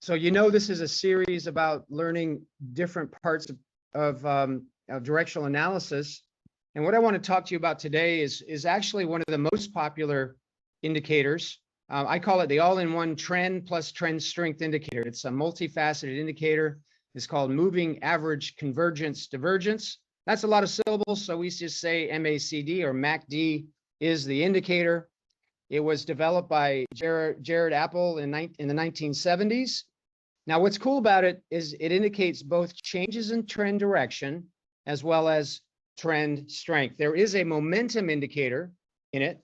So this is a series about learning different parts of directional analysis. And what I want to talk to you about today is actually one of the most popular indicators. I call it the all-in-one trend plus trend strength indicator. It's a multifaceted indicator. It's called moving average convergence divergence. That's a lot of syllables, so we just say MACD or MACD is the indicator. It was developed by Jared Apple in the 1970s. Now, what's cool about it is it indicates both changes in trend direction as well as trend strength. There is a momentum indicator in it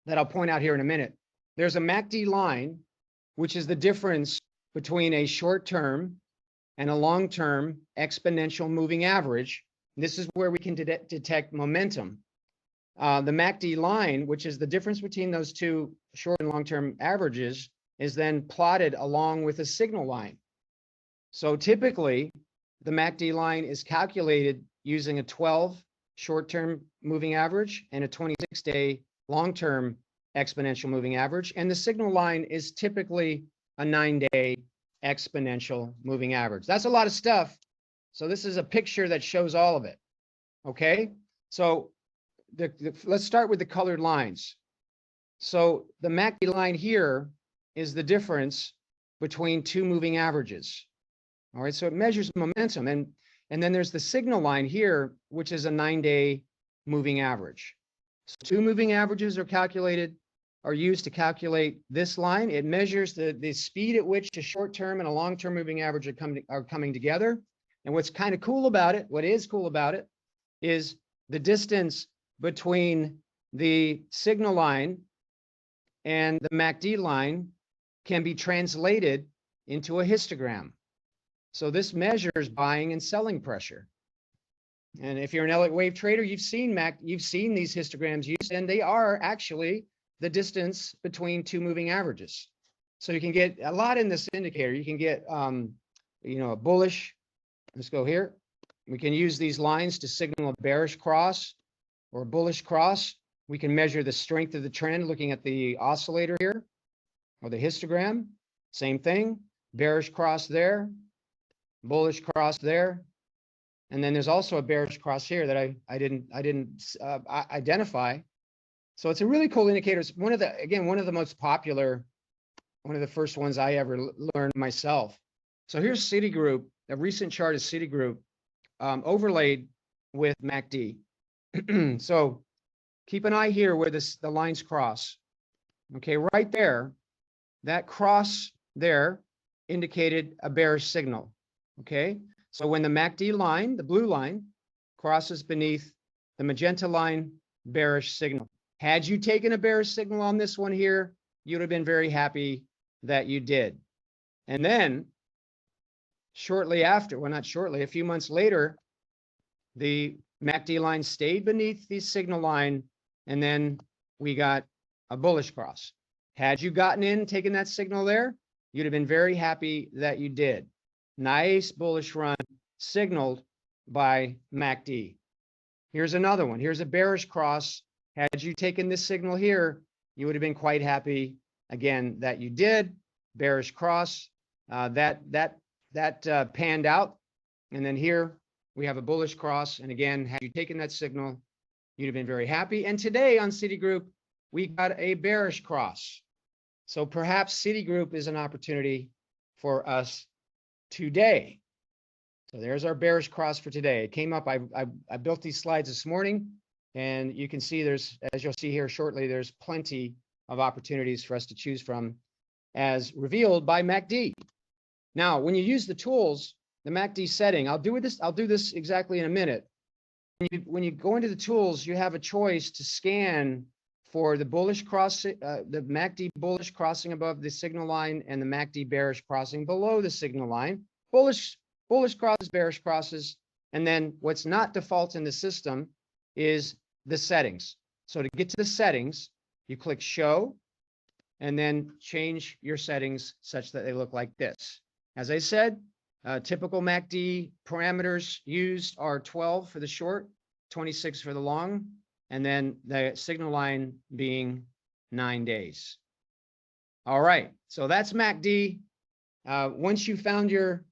that I'll point out here in a minute. There's a MACD line, which is the difference between a short-term and a long-term exponential moving average. This is where we can detect momentum. The MACD line, which is the difference between those two short and long-term averages, is then plotted along with a signal line. So typically, the MACD line is calculated using a 12 short-term moving average and a 26-day long-term exponential moving average. And the signal line is typically a 9-day exponential moving average. That's a lot of stuff. So this is a picture that shows all of it. Okay, so let's start with the colored lines. So the MACD line here is the difference between two moving averages. All right, so it measures momentum. And then there's the signal line here, which is a 9-day moving average. So two moving averages are used to calculate this line. It measures the speed at which a short-term and a long-term moving average are coming together. And what's kind of cool about it, what is cool about it, is the distance between the signal line and the MACD line can be translated into a histogram. So this measures buying and selling pressure. And if you're an Elliott wave trader, you've seen these histograms used, and they are actually the distance between two moving averages. So you can get a lot in this indicator. You can get a bullish. Let's go here. We can use these lines to signal a bearish cross or a bullish cross. We can measure the strength of the trend looking at the oscillator here or the histogram. Same thing, bearish cross there, bullish cross there. And then there's also a bearish cross here that I didn't identify. So it's a really cool indicator. It's one of the most popular, one of the first ones I ever learned myself. So here's Citigroup. A recent chart is Citigroup overlaid with MACD. So keep an eye here where the lines cross. Okay, right there, that cross there indicated a bearish signal. Okay, so when the MACD line, the blue line, crosses beneath the magenta line, bearish signal. Had you taken a bearish signal on this one here, you'd have been very happy that you did. And then shortly after, well, not shortly, a few months later, the MACD line stayed beneath the signal line, and then we got a bullish cross. Had you gotten in, taken that signal there, you'd have been very happy that you did. Nice bullish run signaled by MACD. Here's another one. Here's a bearish cross. Had you taken this signal here, you would have been quite happy again that you did. Bearish cross. That panned out. And then here we have a bullish cross. And again, had you taken that signal, you'd have been very happy. And today on Citigroup, we got a bearish cross. So perhaps Citigroup is an opportunity for us today. So there's our bearish cross for today. It came up, I built these slides this morning, and you can see there's, as you'll see here shortly, there's plenty of opportunities for us to choose from as revealed by MACD. Now, when you use the tools, the MACD setting, I'll do this exactly in a minute. When you go into the tools, you have a choice to scan for the bullish cross, the MACD bullish crossing above the signal line and the MACD bearish crossing below the signal line. Bullish crosses, bearish crosses, and then what's not default in the system is the settings. So to get to the settings, you click Show, and then change your settings such that they look like this. As I said, typical MACD parameters used are 12 for the short, 26 for the long, and then the signal line being 9 days. All right, so that's MACD. Once you found your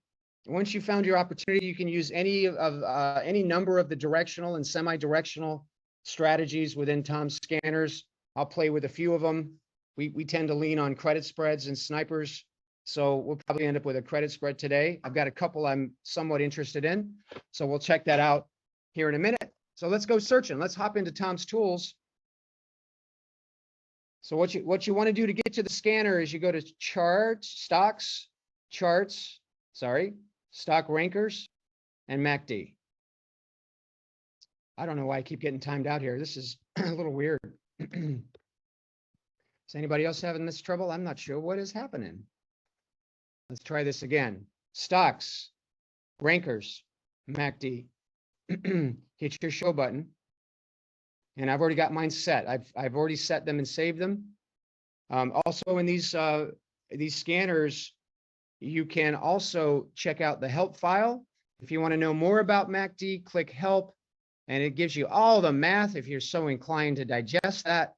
opportunity, you can use any number of the directional and semi-directional strategies within Tom's scanners. I'll play with a few of them. We tend to lean on credit spreads and snipers, so we'll probably end up with a credit spread today. I've got a couple I'm somewhat interested in, so we'll check that out here in a minute. So let's go searching. Let's hop into Tom's tools. So what you want to do to get to the scanner is you go to stock rankers, and MACD. I don't know why I keep getting timed out here. This is a little weird. Is anybody else having this trouble? I'm not sure what is happening. Let's try this again. Stocks, rankers, MACD. Hit your show button. And I've already got mine set. I've already set them and saved them. Also in these scanners, you can also check out the help file. If you want to know more about MACD, click help, and it gives you all the math if you're so inclined to digest that,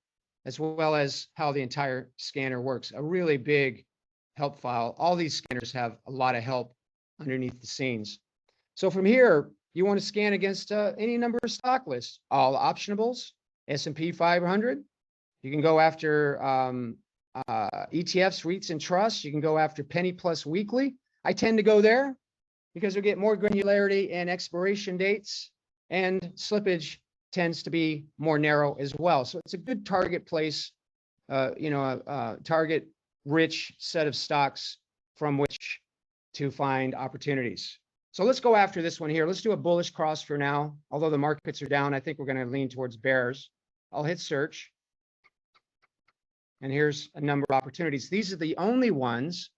as well as how the entire scanner works. A really big help file. All these scanners have a lot of help underneath the scenes. So from here, you want to scan against any number of stock lists, all optionables, S&P 500. You can go after ETFs, REITs, and trusts. You can go after penny plus weekly. I tend to go there because we get more granularity and expiration dates, and slippage tends to be more narrow as well. So it's a good target place, target rich set of stocks from which to find opportunities. So let's go after this one here. Let's do a bullish cross for now. Although the markets are down, I think we're going to lean towards bears. I'll hit search. And here's a number of opportunities. These are the only ones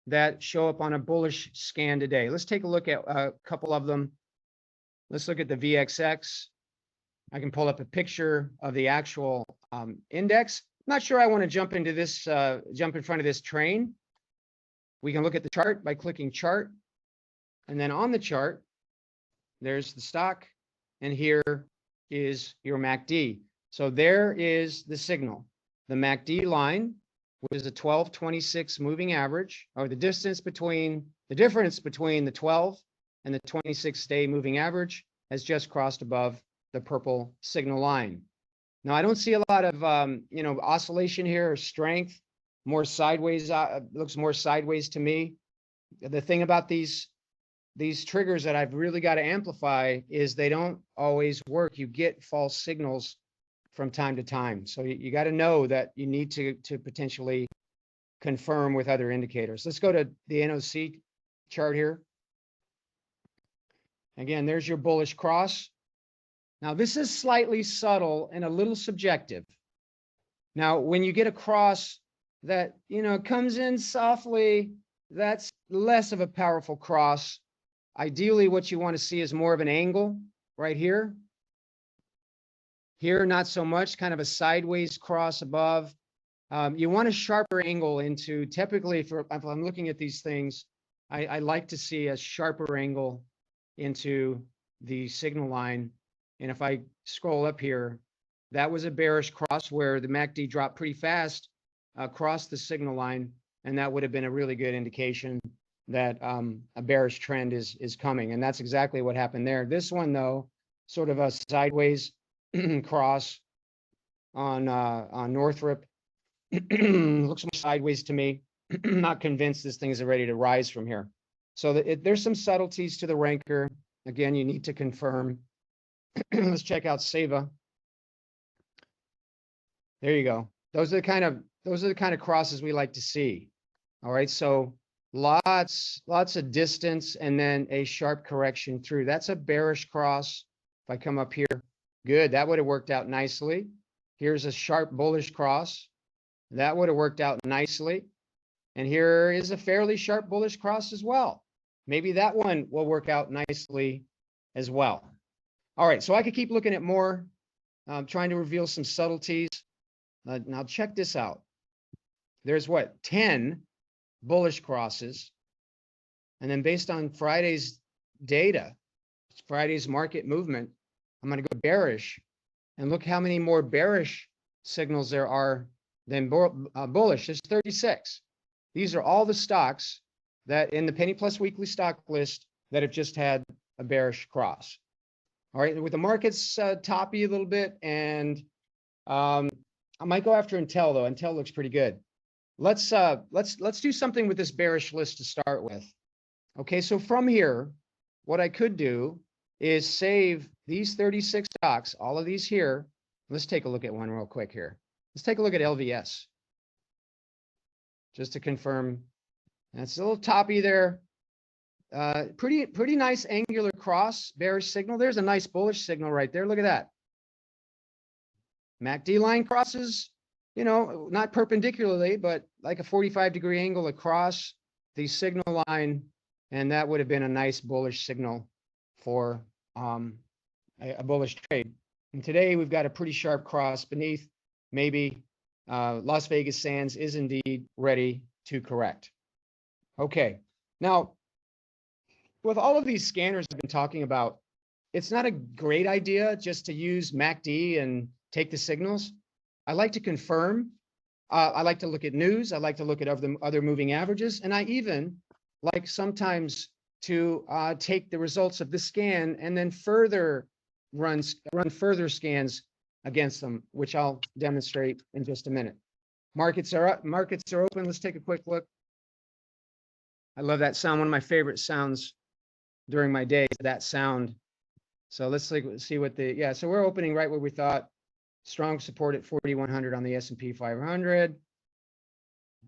that show up on a bullish scan today. Let's take a look at a couple of them. Let's look at the VXX. I can pull up a picture of the actual index. I'm not sure I want to jump into this, jump in front of this train. We can look at the chart by clicking chart. And then on the chart, there's the stock. And here is your MACD. So there is the signal. The MACD line, which is a 12-26 moving average, or the difference between the 12 and the 26-day moving average, has just crossed above the purple signal line. Now, I don't see a lot of oscillation here or strength. More sideways, looks more sideways to me. The thing about these triggers that I've really got to amplify is they don't always work. You get false signals from time to time. So you got to know that you need to potentially confirm with other indicators. Let's go to the NOC chart here. Again, there's your bullish cross. Now, this is slightly subtle and a little subjective. Now, when you get a cross that, comes in softly, that's less of a powerful cross. Ideally, what you want to see is more of an angle right here. Here, not so much, kind of a sideways cross above. You want a sharper angle into, typically, if I'm looking at these things, I like to see a sharper angle into the signal line. And if I scroll up here, that was a bearish cross where the MACD dropped pretty fast across the signal line. And that would have been a really good indication that a bearish trend is coming. And that's exactly what happened there. This one, though, sort of a sideways cross on Northrop. Looks more sideways to me. Not convinced this thing is ready to rise from here. So there's some subtleties to the ranker. Again, you need to confirm. Let's check out Seva. There you go. Those are the kind of crosses we like to see. All right, so lots of distance and then a sharp correction through. That's a bearish cross. If I come up here, good. That would have worked out nicely. Here's a sharp bullish cross. That would have worked out nicely. And here is a fairly sharp bullish cross as well. Maybe that one will work out nicely as well. All right, so I could keep looking at more, trying to reveal some subtleties. Now check this out. there's what, 10 bullish crosses. And then based on Friday's data, Friday's market movement, I'm going to go bearish and look how many more bearish signals there are than bullish. There's 36. These are all the stocks that in the penny plus weekly stock list that have just had a bearish cross. All right, with the markets toppy a little bit, and I might go after Intel though. Intel looks pretty good. Let's do something with this bearish list to start with. Okay, so from here, what I could do is save these 36 stocks, all of these here. Let's take a look at one real quick here. Let's take a look at LVS. Just to confirm, that's a little toppy there. Pretty nice angular cross, bearish signal. There's a nice bullish signal right there. Look at that. MACD line crosses, you know, not perpendicularly, but like a 45-degree angle across the signal line. And that would have been a nice bullish signal for a bullish trade. And today we've got a pretty sharp cross beneath. Maybe Las Vegas Sands is indeed ready to correct. Okay, now with all of these scanners I've been talking about, it's not a great idea just to use MACD and take the signals. I like to confirm. I like to look at news. I like to look at other moving averages. And I even like sometimes to take the results of the scan and then further run further scans against them, which I'll demonstrate in just a minute. Markets are up, markets are open. Let's take a quick look. I love that sound. One of my favorite sounds during my day, that sound. So let's see what so we're opening right where we thought. Strong support at 4,100 on the S&P 500.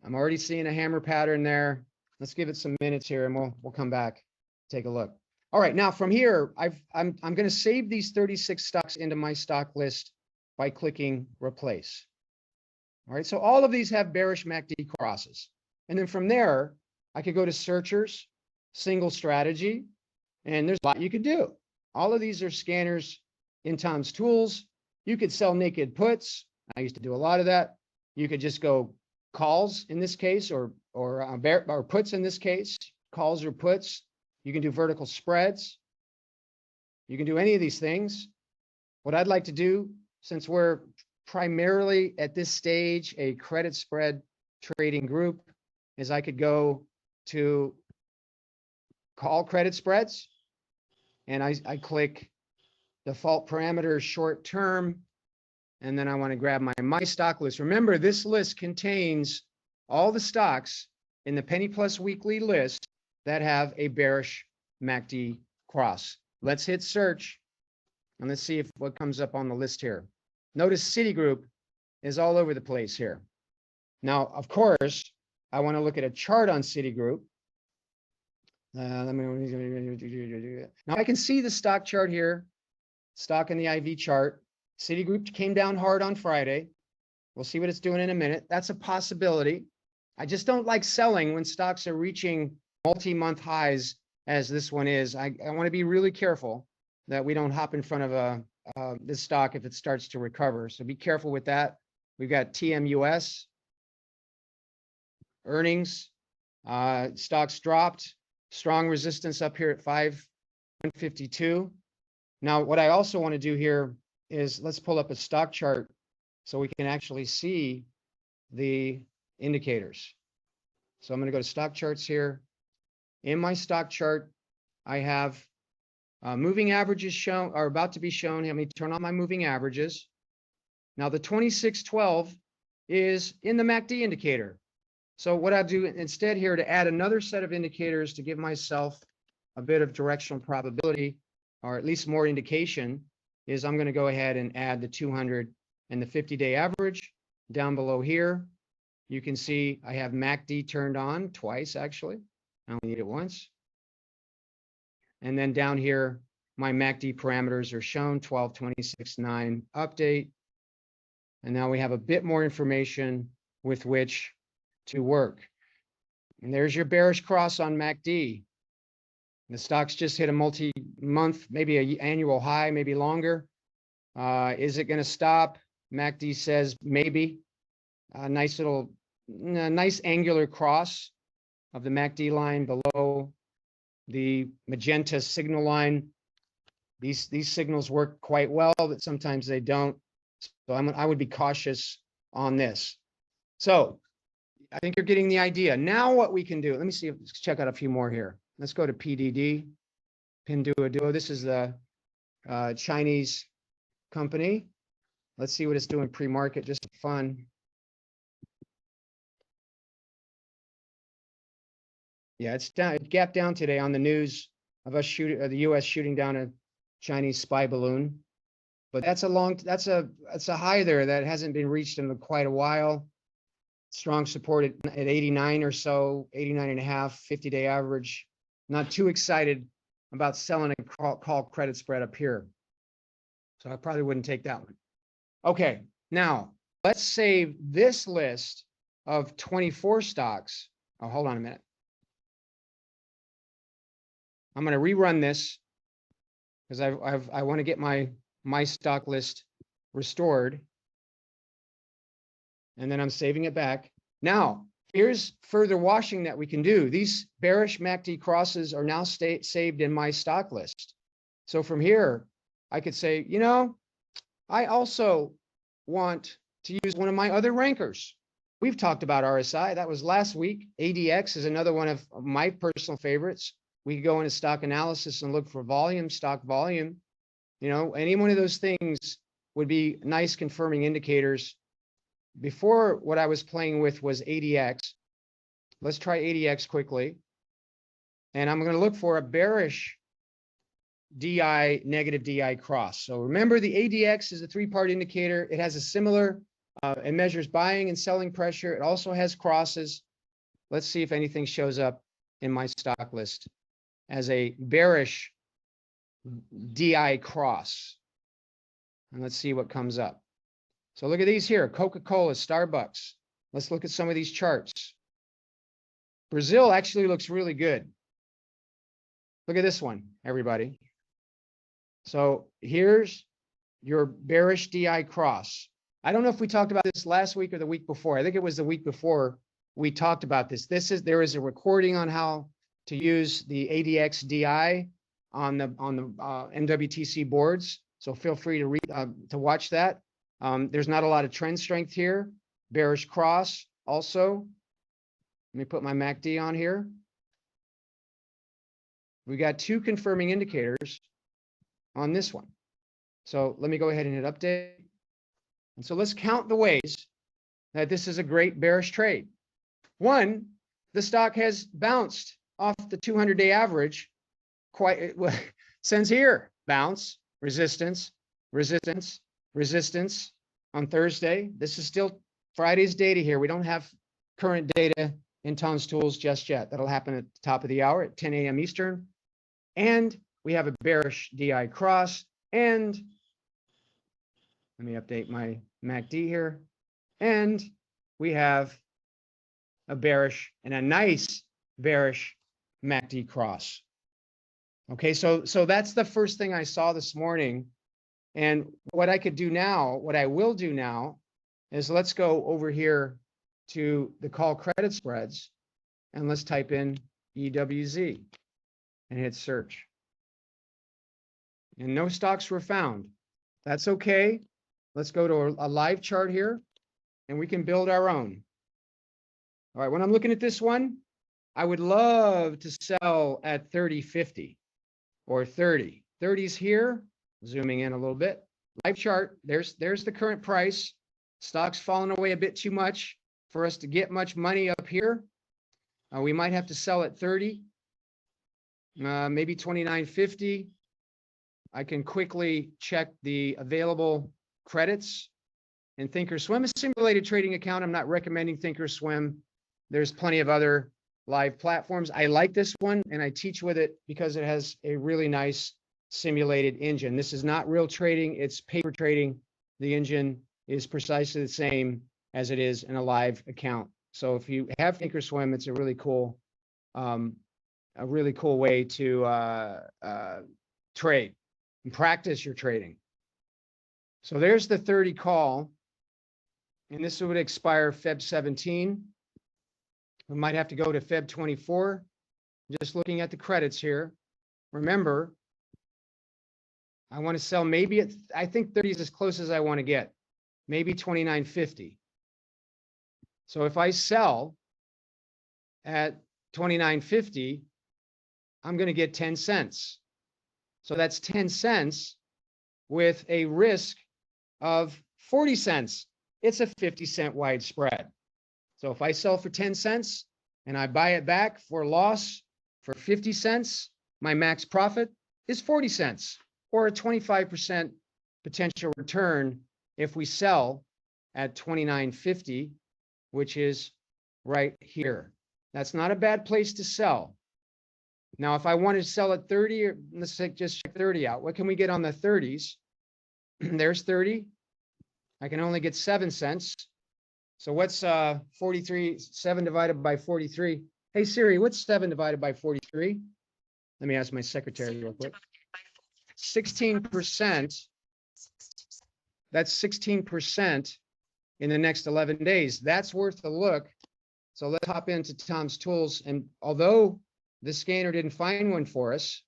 I'm already seeing a hammer pattern there. Let's give it some minutes here and we'll come back, take a look. All right, now from here, I'm going to save these 36 stocks into my stock list by clicking replace. All right, so all of these have bearish MACD crosses. And then from there, I could go to searchers, single strategy, and there's a lot you could do. All of these are scanners in Tom's tools. You could sell naked puts. I used to do a lot of that. You could just go calls in this case, or puts in this case, calls or puts. You can do vertical spreads. You can do any of these things. What I'd like to do, since we're primarily at this stage a credit spread trading group, is I could go to call credit spreads, and I click default parameters short term, and then I want to grab my stock list. Remember, this list contains all the stocks in the penny plus weekly list that have a bearish MACD cross. Let's hit search and let's see what comes up on the list here. Notice Citigroup is all over the place here. Now, of course, I want to look at a chart on Citigroup. Now I can see the stock chart here, stock in the IV chart. Citigroup came down hard on Friday. We'll see what it's doing in a minute. That's a possibility. I just don't like selling when stocks are reaching multi-month highs as this one is. I want to be really careful that we don't hop in front of this stock if it starts to recover. So be careful with that. We've got TMUS earnings. Stocks dropped. Strong resistance up here at 152. Now, what I also want to do here is let's pull up a stock chart so we can actually see the indicators. So I'm going to go to stock charts here. In my stock chart, I have moving averages shown, are about to be shown. Let me turn on my moving averages. Now the 2612 is in the MACD indicator. So what I'll do instead here to add another set of indicators to give myself a bit of directional probability, or at least more indication, is I'm going to go ahead and add the 200 and the 50-day average down below here. You can see I have MACD turned on twice, actually. I only need it once. And then down here, my MACD parameters are shown, 12, 26, 9 update. And now we have a bit more information with which to work. And there's your bearish cross on MACD. The stock's just hit a multi-month, maybe an annual high, maybe longer. Is it going to stop? MACD says maybe. A nice little nice angular cross of the MACD line below the magenta signal line. These signals work quite well, but sometimes they don't. So I would be cautious on this. So I think you're getting the idea. Now what we can do, let me see, let's check out a few more here. Let's go to PDD, Pinduoduo. This is the Chinese company. Let's see what it's doing pre-market, just for fun. Yeah, it's down, it gapped down today on the news of us shooting, the US shooting down a Chinese spy balloon. But that's a high there that hasn't been reached in quite a while. Strong support at 89 or so, 89 and a half, 50-day average. Not too excited about selling a call credit spread up here. So I probably wouldn't take that one. Okay, now let's save this list of 24 stocks. Oh, hold on a minute. I'm going to rerun this because I want to get my stock list restored. And then I'm saving it back. Now, here's further washing that we can do. These bearish MACD crosses are now saved in my stock list. So from here, I could say, you know, I also want to use one of my other rankers. We've talked about RSI. That was last week. ADX is another one of my personal favorites. We could go into stock analysis and look for volume, stock volume. You know, any one of those things would be nice confirming indicators. Before, what I was playing with was ADX. Let's try ADX quickly. And I'm going to look for a bearish DI, negative DI cross. So remember, the ADX is a three-part indicator. It has a similar, it measures buying and selling pressure. It also has crosses. Let's see if anything shows up in my stock list as a bearish DI cross. And let's see what comes up. So look at these here, Coca-Cola, Starbucks. Let's look at some of these charts. Brazil actually looks really good. Look at this one, everybody. So here's your bearish DI cross. I don't know if we talked about this last week or the week before. I think it was the week before we talked about this. There is a recording on how to use the ADX DI on the MWTC boards. So feel free to watch that. There's not a lot of trend strength here. Bearish cross also. Let me put my MACD on here. We got two confirming indicators on this one. So let me go ahead and hit update. And so let's count the ways that this is a great bearish trade. One, the stock has bounced off the 200-day average quite since here. Bounce, resistance, resistance, resistance on Thursday. This is still Friday's data here. We don't have current data in Tom's Tools just yet. That'll happen at the top of the hour at 10 a.m. Eastern. And we have a bearish DI cross. And let me update my MACD here. And we have a bearish and a nice bearish MACD cross. Okay, so that's the first thing I saw this morning. And what I could do now, what I will do now, is let's go over here to the call credit spreads, and let's type in EWZ and hit search. And no stocks were found. That's okay. Let's go to a live chart here, and we can build our own. All right, when I'm looking at this one, I would love to sell at 30.50 or 30. 30's here. Zooming in a little bit. Live chart. There's the current price. Stock's fallen away a bit too much for us to get much money up here. We might have to sell at 30, maybe 29.50. I can quickly check the available credits in Thinkorswim. A simulated trading account. I'm not recommending Thinkorswim. There's plenty of other live platforms. I like this one, and I teach with it because it has a really nice simulated engine. This is not real trading, it's paper trading. The engine is precisely the same as it is in a live account. So if you have Thinkorswim, it's a really cool way to trade and practice your trading. So there's the 30 call, and this would expire Feb 17. We might have to go to Feb 24. Just looking at the credits here. Remember, I want to sell maybe at, I think 30 is as close as I want to get, maybe 29.50. So if I sell at 29.50, I'm going to get 10 cents. So that's 10 cents with a risk of 40 cents. It's a 50-cent wide spread. So if I sell for 10 cents and I buy it back for a loss for 50 cents, my max profit is 40 cents, or a 25% potential return if we sell at 29.50, which is right here. That's not a bad place to sell. Now, if I wanted to sell at 30, or let's just check 30 out. What can we get on the 30s? There's 30. I can only get 7 cents. So what's 43? 7 divided by 43. Hey Siri, what's 7 divided by 43? Let me ask my secretary real quick. 16%. That's 16% in the next 11 days. That's worth a look. So let's hop into Tom's tools. And although the scanner didn't find one for us,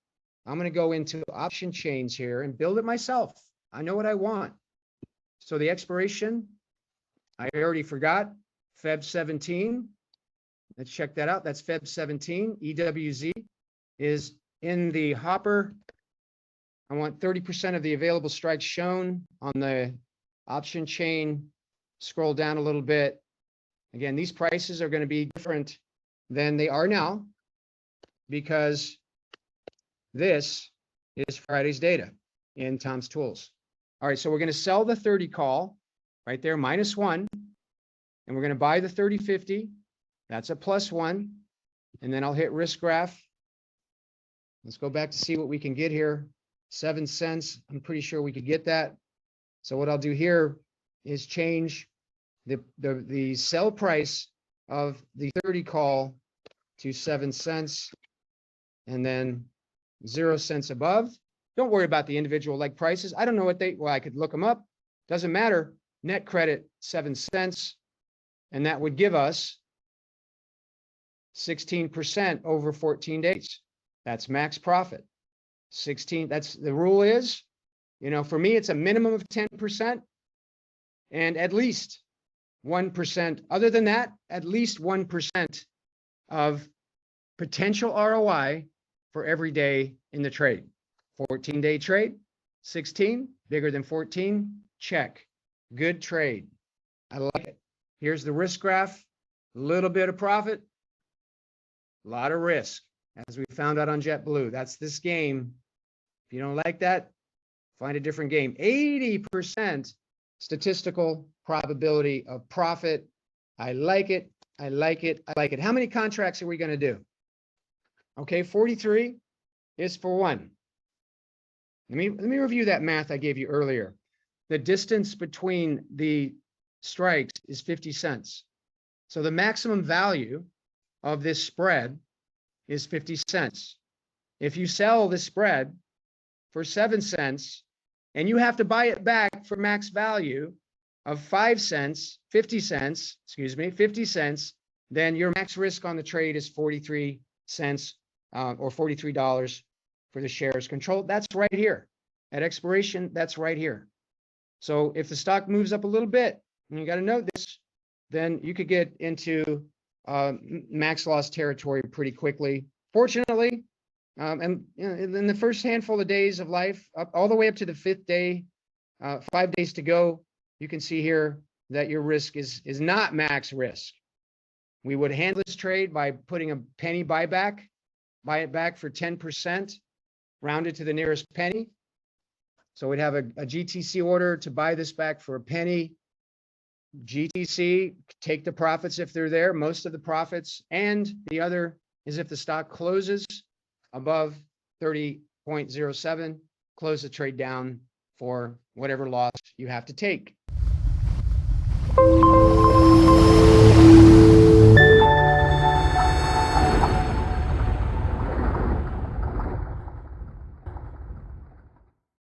I'm going to go into option chains here and build it myself. I know what I want. So the expiration, I already forgot, Feb 17. Let's check that out. That's Feb 17. EWZ is in the hopper. I want 30% of the available strikes shown on the option chain. Scroll down a little bit. Again, these prices are going to be different than they are now because this is Friday's data in Tom's tools. All right, so we're going to sell the 30 call right there, -1, and we're going to buy the 30.50. That's a +1, and then I'll hit risk graph. Let's go back to see what we can get here. 7 cents. I'm pretty sure we could get that. So what I'll do here is change the sell price of the 30 call to 7 cents, and then 0 cents above. Don't worry about the individual leg prices. I don't know what well, I could look them up. Doesn't matter. Net credit 7 cents, and that would give us 16% over 14 days. That's max profit. 16. That's the rule is, you know, for me, it's a minimum of 10% and at least 1%. Other than that, at least 1% of potential ROI for every day in the trade. 14-day trade, 16, bigger than 14, check. Good trade. I like it. Here's the risk graph, a little bit of profit, a lot of risk, as we found out on JetBlue. That's this game. If you don't like that, find a different game. 80% statistical probability of profit. I like it. I like it. I like it. How many contracts are we going to do? Okay, 43 is for 1. Let me review that math I gave you earlier. The distance between the strikes is 50 cents. So the maximum value of this spread is 50 cents. If you sell the spread for 7 cents and you have to buy it back for max value of 5 cents, 50 cents, excuse me, 50 cents, then your max risk on the trade is 43 cents or $43 for the shares controlled. That's right here. At expiration, that's right here. So if the stock moves up a little bit, and you got to know this, then you could get into max loss territory pretty quickly. Fortunately, and you know, in the first handful of days of life, all the way up to the 5th day, 5 days to go, you can see here that your risk is not max risk. We would handle this trade by putting a penny buyback, buy it back for 10%, rounded to the nearest penny. So we'd have a GTC order to buy this back for a penny. GTC, take the profits if they're there, most of the profits, and the other is if the stock closes above 30.07, close the trade down for whatever loss you have to take.